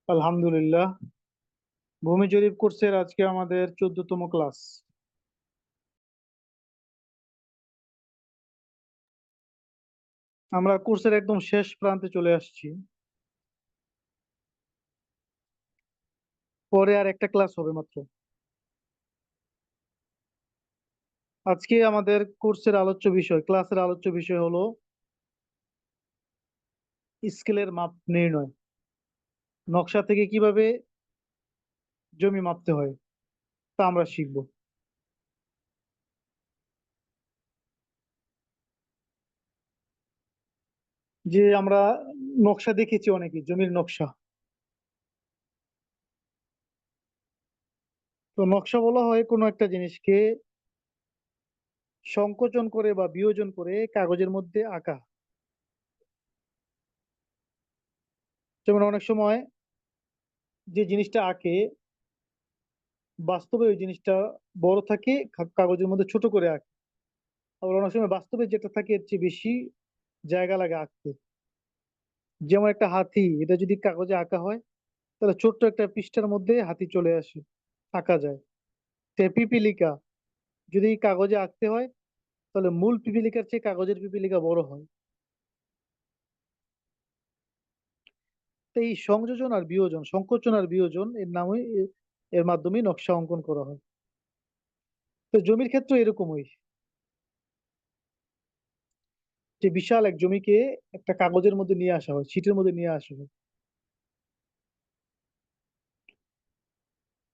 আলহামদুলিল্লাহ। ভূমি জরিপ কোর্সের আজকে আমাদের 14তম ক্লাস। আমরা কোর্সের একদম শেষ প্রান্তে চলে আসছি। পরে আর একটা ক্লাস হবে মাত্র। আজকে আমাদের কোর্সের আলোচ্য বিষয়, ক্লাসের আলোচ্য বিষয় হলো স্কেলের মাপ নির্ণয়। নকশা থেকে কিভাবে জমি মাপতে হয় তা আমরা শিখব। যে আমরা নকশা দেখেছি অনেকে, জমির নকশা। তো নকশা বলা হয় কোনো একটা জিনিসকে সংকোচন করে বা বিয়োজন করে কাগজের মধ্যে আঁকা। যেমন অনেক সময় যে জিনিসটা আঁকে বাস্তবে ওই জিনিসটা বড় থাকে, কাগজের মধ্যে ছোট করে আঁকে। আবার অনেক সময় বাস্তবে যেটা থাকে এর চেয়ে বেশি জায়গা লাগে আঁকতে। যেমন একটা হাতি, এটা যদি কাগজে আঁকা হয় তাহলে ছোট্ট একটা পৃষ্ঠার মধ্যে হাতি চলে আসে, আঁকা যায়। তো পিপিলিকা যদি কাগজে আঁকতে হয় তাহলে মূল পিপিলিকার চেয়ে কাগজের পিপিলিকা বড় হয়। তো এই সংযোজন আর বিয়োজন, সংকোচন আর বিয়োজন এর নামে এর মাধ্যমে নকশা অঙ্কন করা হয়। তো জমির ক্ষেত্রে এরকমই, যে বিশাল এক জমিকে একটা কাগজের মধ্যে নিয়ে আসা হয়, শীটের মধ্যে নিয়ে আসা হয়।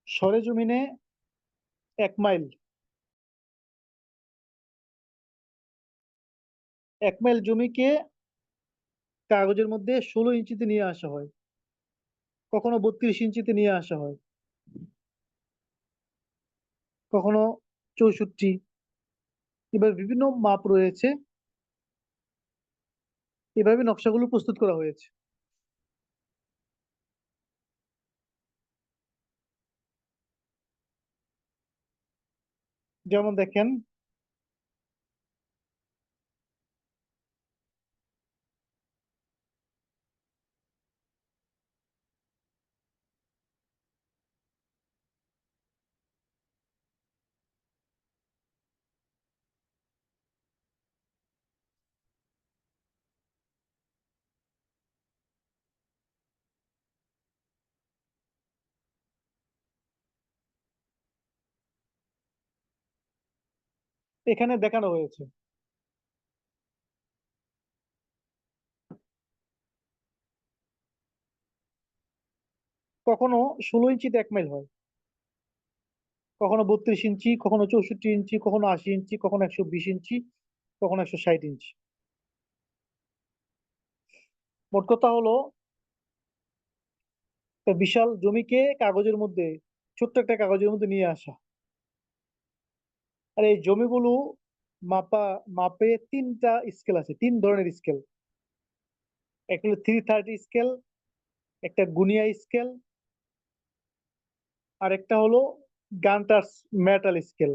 সরেজমিনে 1 মাইল, 1 মাইল জমিকে কাগজের মধ্যে 16 ইঞ্চিতে নিয়ে আসা হয়, কখনো 32 ইঞ্চিতে নিয়ে আসা হয়, কখনো 64। এবার বিভিন্ন মাপ রয়েছে, এভাবে নকশাগুলো প্রস্তুত করা হয়েছে। যেমন দেখেন, এখানে দেখানো হয়েছে। কখনো 16 ইঞ্চিতে 1 মাইল হয়, কখনো 32 ইঞ্চি, কখনো 64 ইঞ্চি, কখনো 80 ইঞ্চি, কখনো 120 ইঞ্চি, কখনো 160 ইঞ্চি। মোট কথা হলো একটা বিশাল জমিকে কাগজের মধ্যে, ছোট্ট একটা কাগজের মধ্যে নিয়ে আসা। আর এই জমিগুলো মাপা, মাপে 3টা স্কেল আছে, 3 ধরনের স্কেল। একটা হলো 330 স্কেল, একটা গুনিয়া স্কেল, আর একটা হলো গান্টার্স মেটাল স্কেল।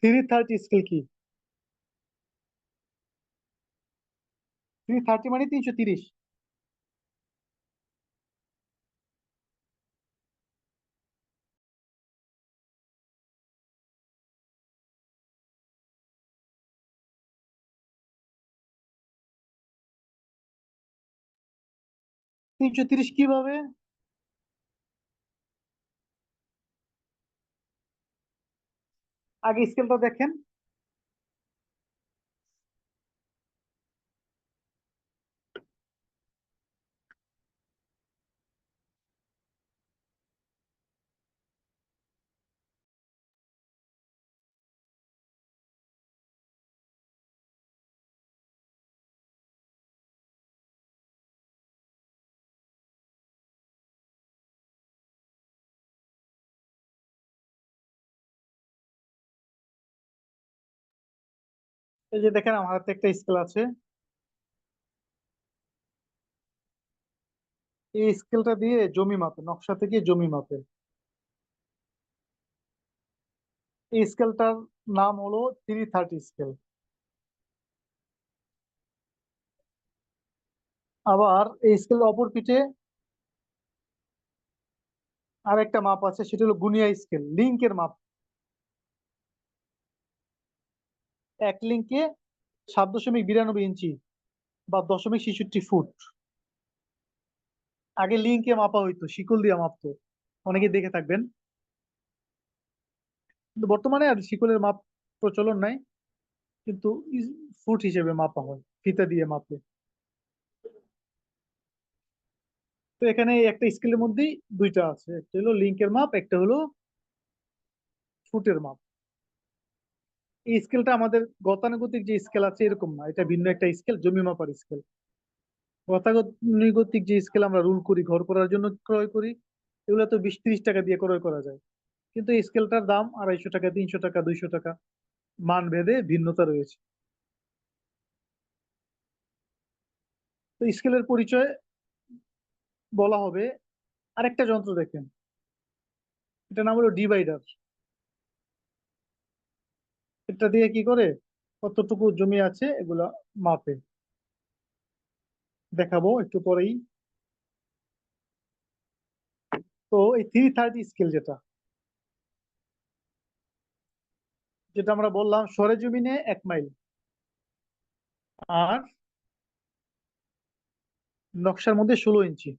330 স্কেল কি? 330 মানে 330। 330 কিভাবে? আগে স্কেলটা দেখেন। এই যে দেখেন আমার হাতে একটা স্কেল আছে। এই স্কেলটা দিয়ে জমি মাপে, নকশা থেকে জমি মাপে। এই স্কেলটার নাম হলো 330 স্কেল। আবার এই স্কেলের অপর পিঠে আর একটা মাপ আছে, সেটা হলো গুনিয়া স্কেল, লিঙ্কের মাপ। এক লিঙ্কে 7.92 ইঞ্চি বা 0.66 ফুট। আগে লিঙ্কে মাপা হইতো, শিকল দিয়ে মাপতো, অনেকে দেখে থাকবেন। কিন্তু বর্তমানে আর শিকলের মাপ প্রচলন নাই, কিন্তু ফুট হিসেবে মাপা হয়, ফিতা দিয়ে মাপে। তো এখানে এই একটা স্কেলের মধ্যেই দুইটা আছে, একটা হলো লিঙ্কের মাপ, একটা হলো ফুটের মাপ। এই স্কেলটা আমাদের গতানুগতিক যে স্কেল আছে এরকম না, এটা ভিন্ন একটা স্কেল, জমি মাপার স্কেল। গতানুগতিক যে স্কেল আমরা রুল করি, ঘর করার জন্য ক্রয় করি, এগুলো তো 20-30 টাকা দিয়ে ক্রয় করা যায়। কিন্তু এই স্কেলটার দাম 250 টাকা, 300 টাকা, 200 টাকা, মান ভেদে ভিন্নতা রয়েছে। তো স্কেলের পরিচয় বলা হবে আরেকটা যন্ত্র দেখেন, এটা নাম হলো ডিভাইডার। এটা দিয়ে কি করে, কতটুকু জমি আছে এগুলা মাপে। দেখাবো একটু পরেই। তো এই 330 স্কেল যেটা যেটা আমরা বললাম সরেজমিনে 1 মাইল, আর নকশার মধ্যে 16 ইঞ্চি।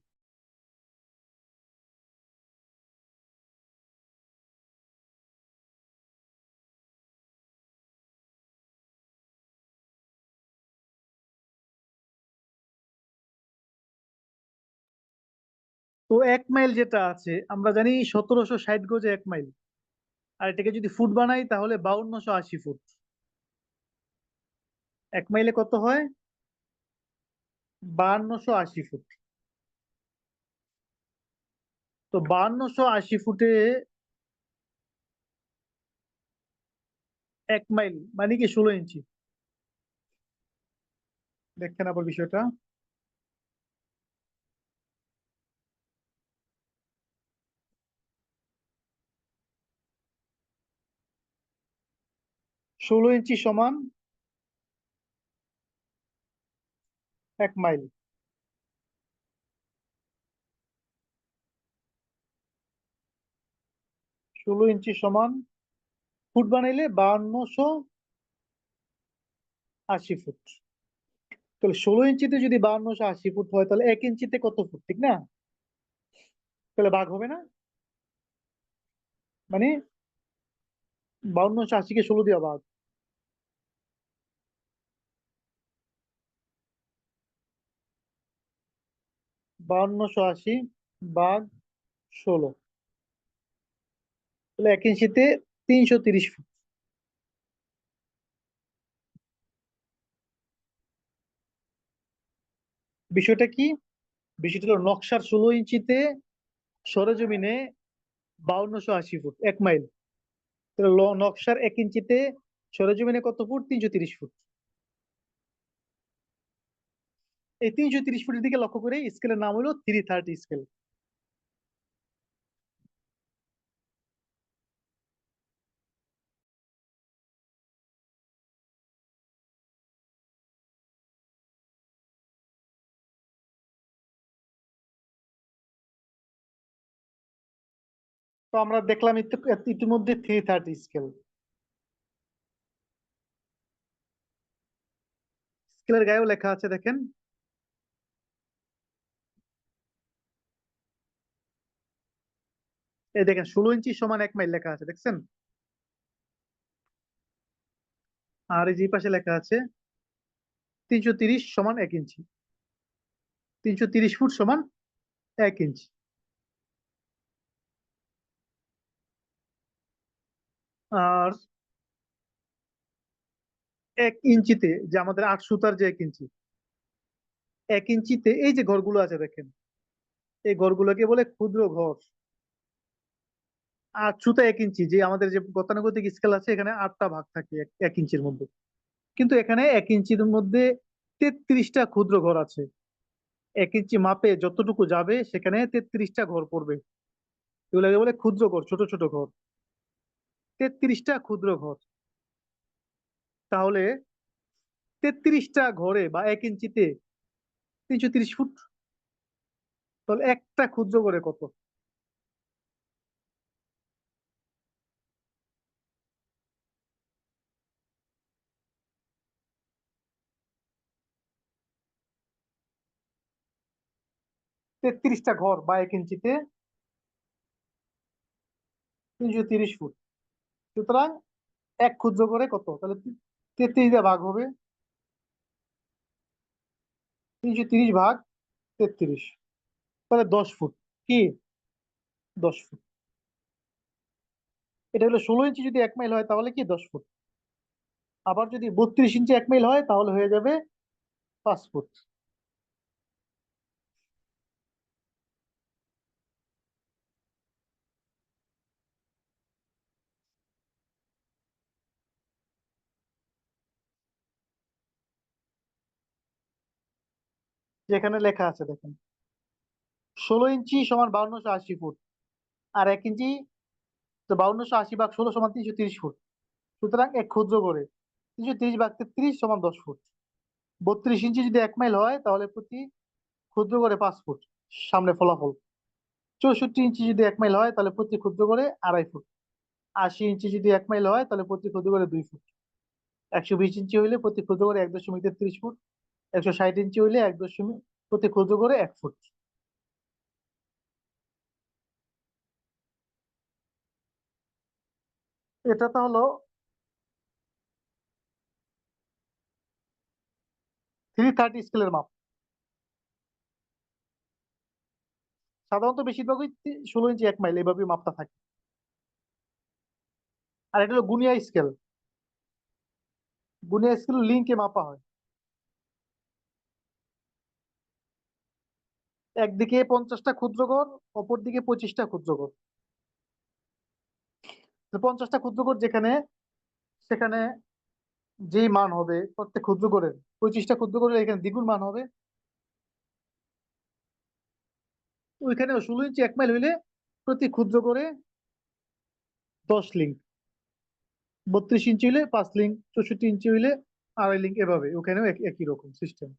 তো 1 মাইল যেটা আছে, আমরা জানি 1760 গজে 1 মাইল। আর এটাকে যদি ফুট বানাই তাহলে 5280 ফুট। 1 মাইলে কত হয়? 5280 ফুট। তো 5280 ফুটে 1 মাইল মানে কি 16 ইঞ্চি। দেখেন আবার বিষয়টা, 16 ইঞ্চি সমান 1 মাইল। 16 ইঞ্চি সমান, ফুট বানাইলে 5280 ফুট। তাহলে 16 ইঞ্চিতে যদি 5280 ফুট হয়, তাহলে 1 ইঞ্চিতে কত ফুট, ঠিক না? তাহলে ভাগ হবে না? মানে 5280-কে 16 দিয়া ভাগ। 5280 ভাগ 16, তাহলে 1 ইঞ্চিতে 330 ফুট। বিষয়টা কি? বিষয়টা হলো নকশার 16 ইঞ্চিতে সরেজমিনে 5280 ফুট, 1 মাইল। তাহলে নকশার 1 ইঞ্চিতে সরেজমিনে কত ফুট? 330 ফুট। এই 330 ফুটের দিকে লক্ষ্য করে স্কেলের নাম হলো 330 স্কেল। তো আমরা দেখলাম ইতিমধ্যে 330 স্কেল। স্কেলের গায়েও লেখা আছে দেখেন, এই দেখেন 16 ইঞ্চি সমান 1 মাইল লেখা আছে, দেখছেন? আর এই যে পাশে লেখা আছে 330 সমান 1 ইঞ্চি, 330 ফুট সমান 1 ইঞ্চি। আর 1 ইঞ্চিতে যে আমাদের 8 সুতার যে 1 ইঞ্চি, 1 ইঞ্চিতে এই যে ঘরগুলো আছে দেখেন, এই ঘরগুলোকে বলে ক্ষুদ্র ঘর। 8 সুতা 1 ইঞ্চি, যে আমাদের যে গতানুগতিক স্কেল আছে এখানে 8টা ভাগ থাকে 1 ইঞ্চির মধ্যে। কিন্তু এখানে 1 ইঞ্চির মধ্যে 33টা ক্ষুদ্র ঘর আছে। 1 ইঞ্চি মাপে যতটুকু যাবে সেখানে 33টা ঘর পড়বে, এগুলোকে বলে ক্ষুদ্র ঘর, ছোট ছোট ঘর। 33টা ক্ষুদ্র ঘর। তাহলে 33টা ঘরে বা 1 ইঞ্চিতে 330 ফুট। তাহলে একটা ক্ষুদ্র করে কত? 33টা ঘর বা 1 ইঞ্চিতে 330 ফুট। সুতরাং এক ক্ষুদ্র করে কত? তাহলে 33 দিয়ে ভাগ হবে, 330 ভাগ 33, তাহলে 10 ফুট। কি? 10 ফুট। এটা হলো 16 ইঞ্চি যদি 1 মাইল হয় তাহলে কি 10 ফুট। আবার যদি 32 ইঞ্চি 1 মাইল হয় তাহলে হয়ে যাবে 5 ফুট। যেখানে লেখা আছে দেখেন, 16 ইঞ্চি সমান 5280 ফুট, আর 1 ইঞ্চি, তো 5280 ভাগ 16 সমান 330 ফুট। সুতরাং এক ক্ষুদ্র করে 330 ভাগ 33 সমান 10 ফুট। 32 ইঞ্চি যদি 1 মাইল হয় তাহলে প্রতি ক্ষুদ্র করে 5 ফুট। সামনে ফলাফল। 64 ইঞ্চি যদি 1 মাইল হয় তাহলে প্রতি ক্ষুদ্র করে 2.5 ফুট। 80 ইঞ্চি যদি 1 মাইল হয় তাহলে প্রতি ক্ষুদ্র করে 2 ফুট। 120 ইঞ্চি হইলে প্রতি ক্ষুদ্র করে 1.33 ফুট। 160 ইঞ্চি হইলে 1 দশমিক প্রতি ক্ষুদ্র করে 1 ফুট। এটা তো হলো 330 স্কেলের মাপ। সাধারণত বেশিরভাগই 16 ইঞ্চি 1 মাইল এইভাবে মাপটা থাকে। আর এটা হলো গুনিয়া স্কেল। গুনিয়া স্কেল লিঙ্কে মাপা হয়। একদিকে 50টা ক্ষুদ্র ঘর, অপর দিকে 25টা ক্ষুদ্র ঘর। তো 50টা ক্ষুদ্র ঘর যেখানে, সেখানে যেই মান হবে প্রত্যেক ক্ষুদ্র ঘরের, 25টা ক্ষুদ্র ঘরের এখানে দ্বিগুণ মান হবে। ওইখানে 16 ইঞ্চি 1 মাইল হইলে প্রতি ক্ষুদ্র করে 10 লিঙ্ক, 32 ইঞ্চি হইলে 5 লিঙ্ক, 64 ইঞ্চি হইলে 2.5 লিঙ্ক, এভাবে ওখানেও একই রকম সিস্টেম।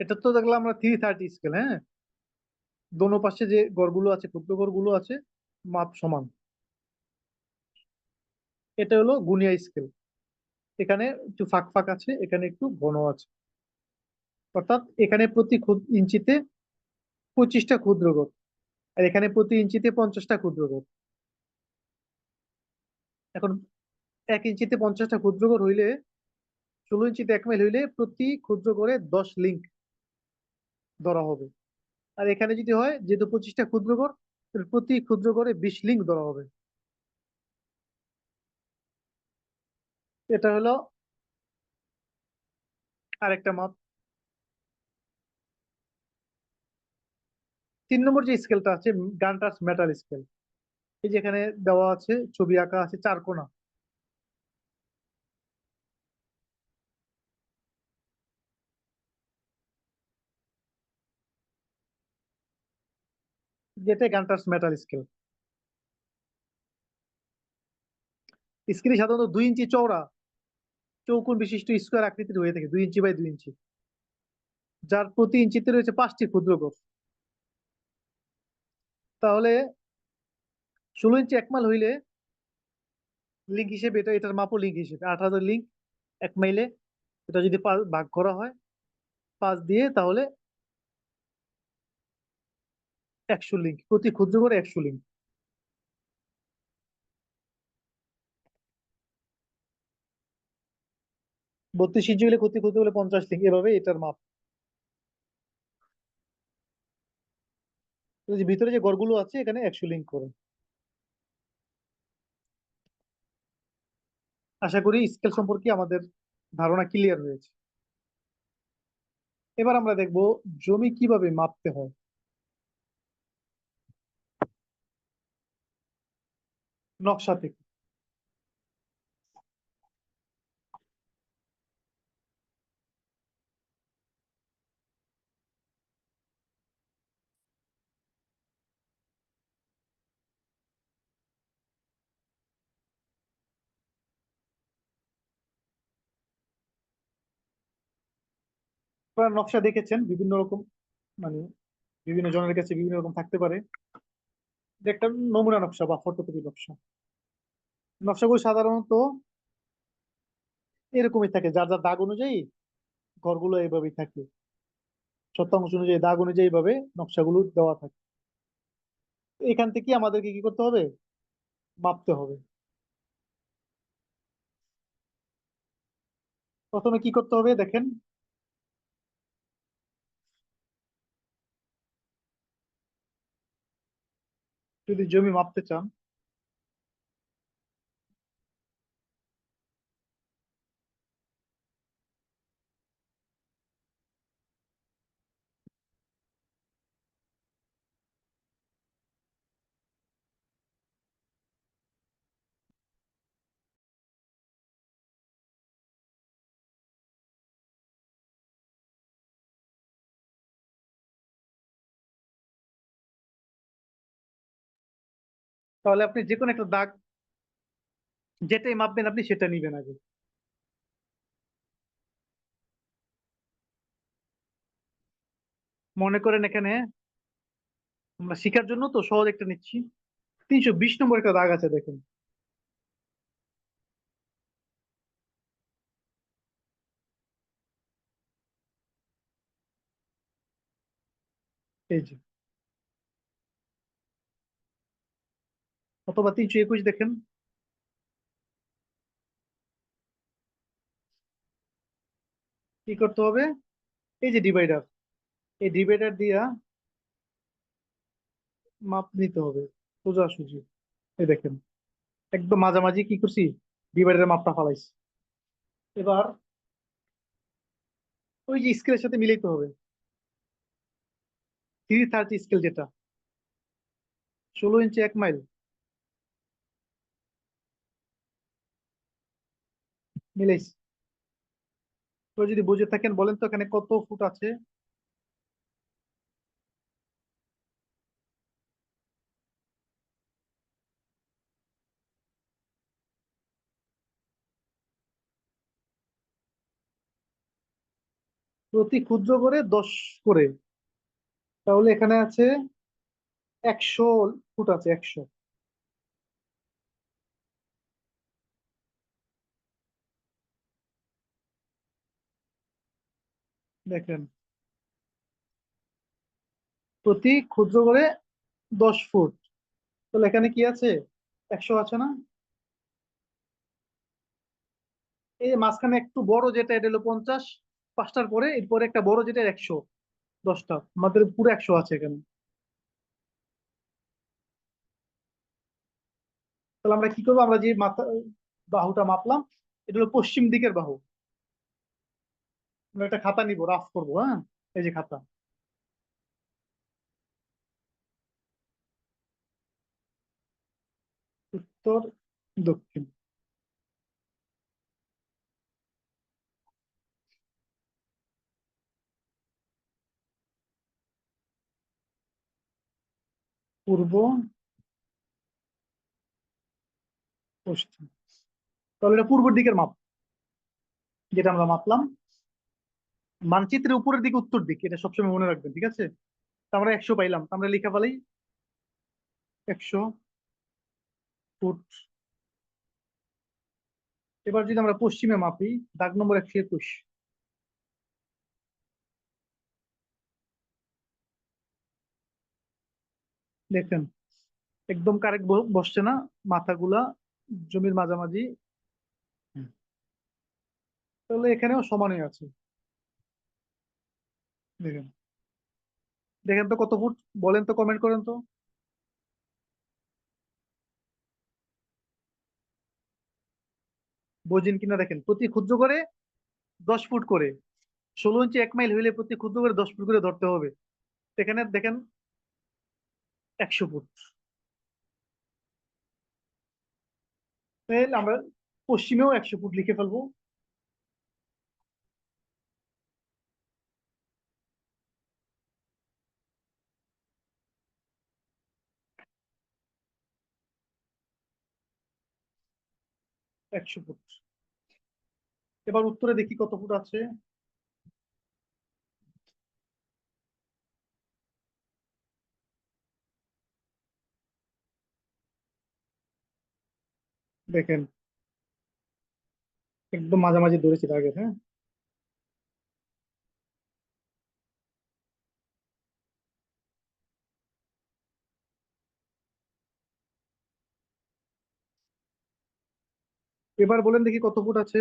এটা তো দেখলাম আমরা 330 স্কেল, হ্যাঁ। দোনো পাশে যে ঘরগুলো আছে, ক্ষুদ্র ঘরগুলো আছে, মাপ সমান। এটা হলো গুনিয়া স্কেল। এখানে একটু ফাঁক ফাঁক আছে, এখানে একটু ঘন আছে। অর্থাৎ এখানে প্রতি ইঞ্চিতে 25টা ক্ষুদ্র ঘর, আর এখানে প্রতি ইঞ্চিতে 50টা ক্ষুদ্র ঘর। এখন 1 ইঞ্চিতে 50টা ক্ষুদ্র ঘর হইলে, 16 ইঞ্চিতে 1 মাইল হইলে প্রতি ক্ষুদ্র ঘরে 10 লিঙ্ক ধরা হবে। আর এখানে যদি হয়, যেহেতু 25টা ক্ষুদ্র ঘর, তাহলে প্রতি ক্ষুদ্র ঘরে 20 লিঙ্ক ধরা হবে। এটা হলো আরেকটা মাপ। 3 নম্বর যে স্কেলটা আছে, গান্টার্স মেটাল স্কেল। এই যে এখানে দেওয়া আছে, ছবি আঁকা আছে 4 কোণা। যেটা গান্টার্স মেটাল স্কেল। স্কেলটি সাধারণত 2 ইঞ্চি চওড়া, চৌকোন বিশিষ্ট স্কোয়ার আকৃতির হয়ে থাকে, 2 ইঞ্চি বাই 2 ইঞ্চি, যার প্রতি ইঞ্চিতে রয়েছে 5টি ক্ষুদ্র কোণ। তাহলে 16 ইঞ্চি 1 মাইল হইলে লিঙ্ক হিসেবে, এটার মাপও লিঙ্ক হিসেবে 8,000 লিঙ্ক 1 মাইলে। এটা যদি ভাগ করা হয় 5 দিয়ে, তাহলে 100 লিঙ্ক, প্রতি ক্ষুদ্র করে 100 লিঙ্ক। 32 ইঞ্চি হলে প্রতি ক্ষুদ্র হলে 50 লিঙ্ক, এভাবে এটার মাপ। তো যে ভিতরে যে ঘরগুলো আছে এখানে 100 লিঙ্ক করে। আশা করি স্কেল সম্পর্কে আমাদের ধারণা ক্লিয়ার হয়েছে। এবার আমরা দেখব জমি কিভাবে মাপতে হয়। নকশা থেকে। আপনারা নকশা দেখেছেন বিভিন্ন রকম, মানে বিভিন্ন জনের কাছে বিভিন্ন রকম থাকতে পারে। এটা একটা নমুনা নকশা বা ফটোকপি নকশা। নকশাগুলো সাধারণত এরকমই থাকে, যার যার দাগ অনুযায়ী ঘরগুলো এইভাবেই থাকে, শতাংশ অনুযায়ী দাগ অনুযায়ী এইভাবে নকশাগুলো দেওয়া থাকে। এখান থেকে আমাদেরকে কি করতে হবে? মাপতে হবে। প্রথমে কি করতে হবে দেখেন, যদি জমি মাপতে চান, তাহলে আপনি যে কোনো একটা দাগ, যেটাই মাপবেন আপনি সেটা নিবেন আগে। মনে করেন এখানে আমরা শিখার জন্য তো সহজ একটা নিচ্ছি, 320 নম্বর একটা দাগ আছে দেখেন। এই যে, অথবা 321 দেখেন। কি করতে হবে? এই যে ডিভাইডার, এই ডিভাইডার দিয়া মাপ নিতে হবে সোজাসুজি। এই দেখেন, একদম মাঝামাঝি কি করছি, ডিভাইডারের মাপটা ফালাইছি। এবার ওই যে স্কেলের সাথে মিলাইতে হবে, 330 স্কেল যেটা, 16 ইঞ্চি 1 মাইল, মিলাইছি। তো যদি বুঝে থাকেন বলেন তো এখানে কত ফুট আছে? প্রতি ক্ষুদ্র করে 10 করে, তাহলে এখানে আছে 100 ফুট আছে, 100। দেখেন, প্রতি ক্ষুদ্র করে 10 ফুট, তাহলে এখানে কি আছে? 100 আছে না? এই যে মাঝখানে একটু বড় যেটা, এটা হলো 50, পাঁচটার পরে এরপরে একটা বড় যেটা 100, 10টা, আমাদের পুরো 100 আছে এখানে। তাহলে আমরা কি করবো, আমরা যে মাথা বাহুটা মাপলাম, এটা হলো পশ্চিম দিকের বাহু। আমরা একটা খাতা নিব, রাফ করবো, হ্যাঁ। এই যে খাতা, উত্তর, দক্ষিণ, পূর্ব, পশ্চিম। তাহলে এটা পূর্ব দিকের মাপ, যেটা আমরা মাপলাম। মানচিত্রের উপরের দিকে উত্তর দিক, এটা সবসময় মনে রাখবেন, ঠিক আছে? তা আমরা 100 পাইলাম, তা আমরা লিখে ফেলাই 100 ফুট। এবার যদি আমরা পশ্চিমে মাপি, দাগ নম্বর 121, দেখেন একদম কারেক্ট বসছে না মাথাগুলা, জমির মাঝামাঝি। হুম। তাহলে এখানেও সমানই আছে। দেখেন, দেখেন তো কত ফুট, বলেন তো, কমেন্ট করেন তো। বোঝেন কিনা দেখেন, প্রতি ক্ষুদ্র করে 10 ফুট করে, 16 ইঞ্চি 1 মাইল হইলে প্রতি ক্ষুদ্র করে 10 ফুট করে ধরতে হবে। এখানে দেখেন 100 ফুট। তাহলে আমরা পশ্চিমেও 100 ফুট লিখে ফেলবো। 100 ফুট। এবার উত্তরে দেখি কত ফুট আছে। দেখেন একদম মাঝামাঝি ধরেছি আগে, হ্যাঁ। এবার বলেন দেখি কত ফুট আছে।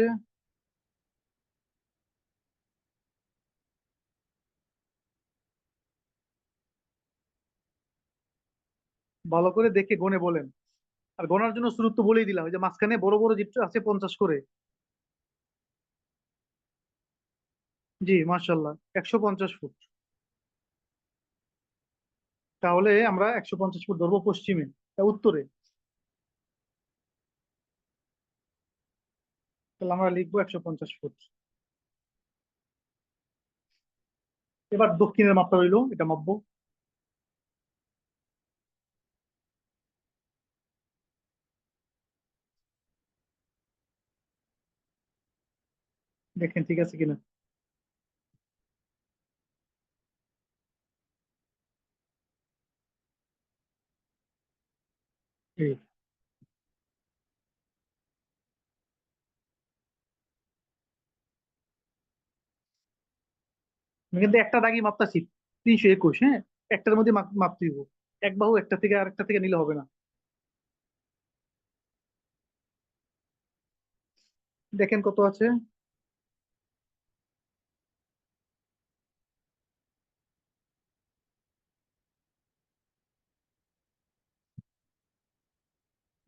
ভালো করে দেখে গনে বলেন। আর গনার জন্য শুরু তো বলেই দিলাম, ওই যে মাঝখানে বড় বড় যেটা আছে 50 করে। জি মার্শাল্লাহ, 150 ফুট। তাহলে আমরা 150 ফুট ধরবো পশ্চিমে, উত্তরে। তাহলে আমরা লিখবো 150 ফুট। এবার দক্ষিণের মাপটা রইলো, এটা মাপবো। দেখেন ঠিক আছে কিনা। জি। আমি কিন্তু একটা দাগই মাপতাছি, 321, হ্যাঁ। একটার মধ্যে মাপতে দিব। এক বাহু একটা থেকে আরেকটা থেকে নিলে হবে না। দেখেন কত আছে।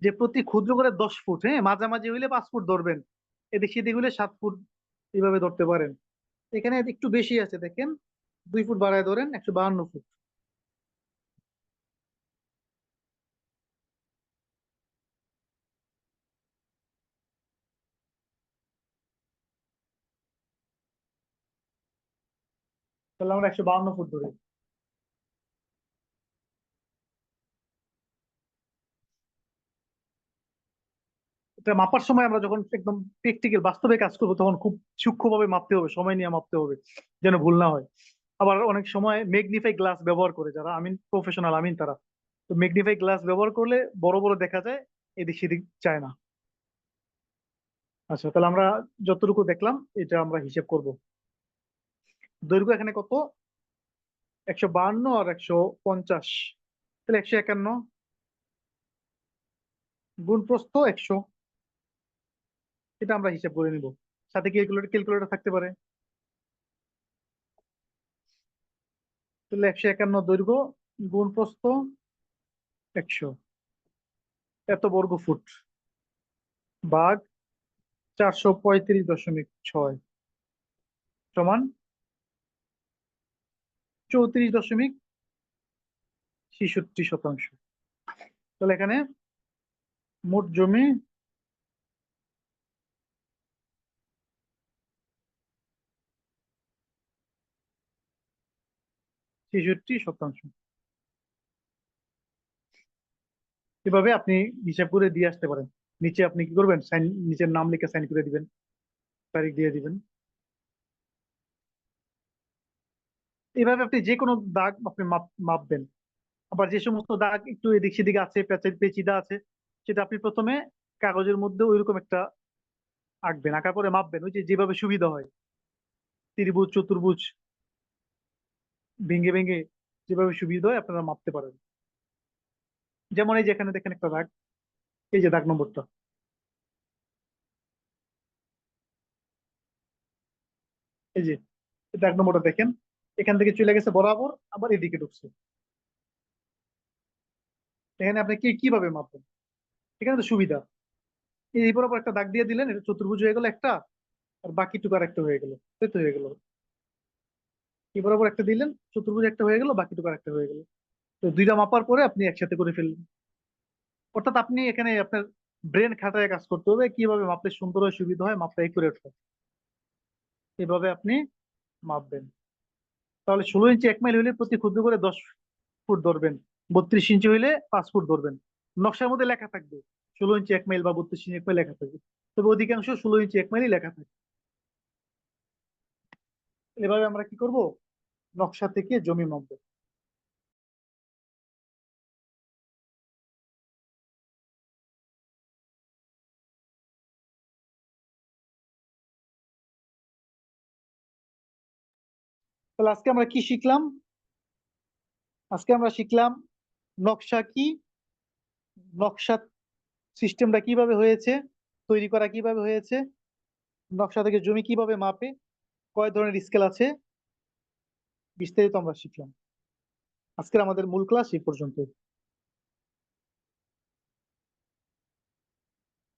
যে প্রতি ক্ষুদ্র করে 10 ফুট, হ্যাঁ, মাঝামাঝি হইলে 5 ফুট ধরবেন। এদিক সেদিক হইলে 7 ফুট এইভাবে ধরতে পারেন। এখানে একটু বেশি আছে দেখেন, 2 ফুট বাড়ায় ধরেন, 152 ফুট। তাহলে আমরা 152 ফুট ধরি। এটা মাপার সময় আমরা যখন একদম প্র্যাকটিক্যাল বাস্তবে কাজ করবো, তখন খুব সূক্ষ্মভাবে মাপতে হবে, সময় নিয়ে মাপতে হবে, যেন ভুল না হয়। আবার অনেক সময় ম্যাগনিফাই গ্লাস ব্যবহার করে যারা, প্রফেশনাল তারা, তো ম্যাগনিফাই গ্লাস ব্যবহার করলে বড় বড় দেখা যায়, এদিক সেদিক চায় না। আচ্ছা, তাহলে আমরা যতটুকু দেখলাম এটা আমরা হিসেব করব। দৈর্ঘ্য এখানে কত? 152 আর 150, তাহলে 151। গুণ প্রস্থ 100, এটা আমরা হিসাব করে নিব। সাথে ক্যালকুলেটর ক্যালকুলেটর থাকতে পারে। তাহলে 151 দৈর্ঘ্য গুণ প্রস্থ 100, এত বর্গ ফুট, ভাগ 435.6 সমান 34.66%। তাহলে এখানে মোট জমি 66%। এভাবে আপনি হিসাব করে দিয়ে আসতে পারেন। নিচে আপনি কি করবেন, সাইন, নিচের নাম লিখে সাইন করে দিবেন, তারিখ দিয়ে দিবেন। এইভাবে আপনি যে কোনো দাগ আপনি মাপবেন। আবার যে সমস্ত দাগ একটু এদিক সেদিক আছে, পেচিদা আছে, সেটা আপনি প্রথমে কাগজের মধ্যে ওইরকম একটা আঁকবেন, আঁকার পরে মাপবেন, ওই যে যেভাবে সুবিধা হয়, ত্রিভুজ চতুর্ভুজ ভেঙে ভেঙে যেভাবে সুবিধা হয় আপনারা মাপতে পারেন। যেমন এই যে এখানে দেখেন একটা দাগ, এই যে দাগ নম্বরটা, এই যে এই দাগ নম্বরটা দেখেন, এখান থেকে চলে গেছে বরাবর, আবার এদিকে ঢুকছে। এখানে আপনি কিভাবে মাপবেন, এখানে তো সুবিধা, এই বরাবর একটা দাগ দিয়ে দিলেন, এটা চতুর্ভুজ হয়ে গেল একটা, আর বাকিটুকু আর একটা হয়ে গেল, তাই তো হয়ে গেল। এই বরাবর একটা দিলেন, চতুর্ভুজ একটা হয়ে গেল, বাকিটুকু আর একটা হয়ে গেল। তো দুইটা মাপার পরে আপনি একসাথে করে ফেললেন। অর্থাৎ আপনি এখানে আপনার ব্রেন খাটায় কাজ করতে হবে, কিভাবে মাপলে সুন্দর হয়, সুবিধা হয়, মাপটা একুরেট হয়, এভাবে আপনি মাপবেন। তাহলে 16 ইঞ্চি 1 মাইল হইলে প্রতি ক্ষুদ্র করে 10 ফুট ধরবেন, 32 ইঞ্চি হইলে 5 ফুট ধরবেন। নকশার মধ্যে লেখা থাকবে 16 ইঞ্চি 1 মাইল বা 32 ইঞ্চি 1 মাইল লেখা থাকবে, তবে অধিকাংশ 16 ইঞ্চি 1 মাইলই লেখা থাকে। এভাবে আমরা কি করব, নকশা থেকে জমি মাপবো। তাহলে আজকে আমরা কি শিখলাম? আজকে আমরা শিখলাম নকশা কি, নকশা সিস্টেমটা কিভাবে হয়েছে, তৈরি করা কিভাবে হয়েছে, নকশা থেকে জমি কিভাবে মাপে, কয় ধরনের স্কেল আছে, বিস্তারিত আমরা শিখলাম। আজকের আমাদের মূল ক্লাস এই পর্যন্ত।